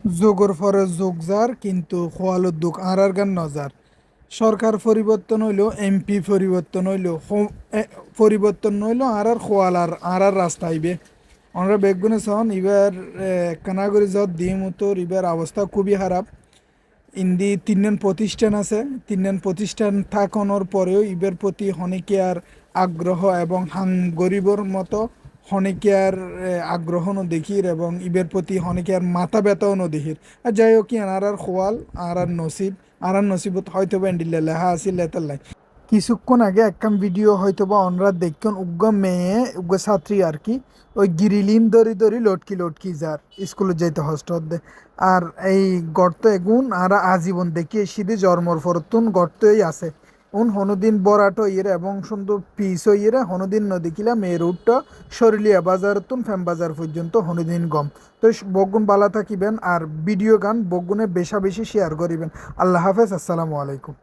যোগর পরে যোগ যার কিন্তু খোয়ালোর দুঃখ আর গান নজার। সরকার পরিবর্তন হইলো, এমপি পরিবর্তন হইলো, পরিবর্তন হইলো আর খোয়াল আর রাস্তা আইবে। আমরা বেগুনে সন এবার কানাগরি যত দিম উত্তর এবার অবস্থা খুবই খারাপ। ইন্দি তিনজন প্রতিষ্ঠান আছে, তিনজন প্রতিষ্ঠান থাকানোর পরেও ইবের প্রতি হনিকে আর আগ্রহ এবং হাং গরিবর মতো হনিকে আর আগ্রহ ন দেখির এবং ইবের প্রতি হনিকে আর মাথা ব্যথাও ন দেখির। আর যাই হোক আর খোয়াল আর নসিব, আর নসিবত হয়তো বা এন্ডিল্লা লেহা আসিল লেতার। কিছুক্ষণ আগে একখান ভিডিও হয়তো বা অনরা দেখুন, উগ্র মেয়ে উগ্র ছাত্রী আর কি, ওই গিরিলিন দড়ি দড়ি লটকি লটকি যার স্কুলে যাইতে হস্টেল দে। আর এই গর্ত এগুন আর আজীবন দেখি সিধে জন্মর ফরতুন গর্তই আছে। উন হনুদিন বরাট ইয়ের এবং সুন্দর পিস ইয়ের হনুদিন নদী কিলা মেয়ের উঠটা শরলিয়া বাজার তুন ফেম বাজার পর্যন্ত হনুদিন গম। তো বগুন বালা থাকিবেন আর ভিডিও গান বগুনে বেশা বেশি শেয়ার করিবেন। আল্লাহ হাফেজ, আসসালামু আলাইকুম।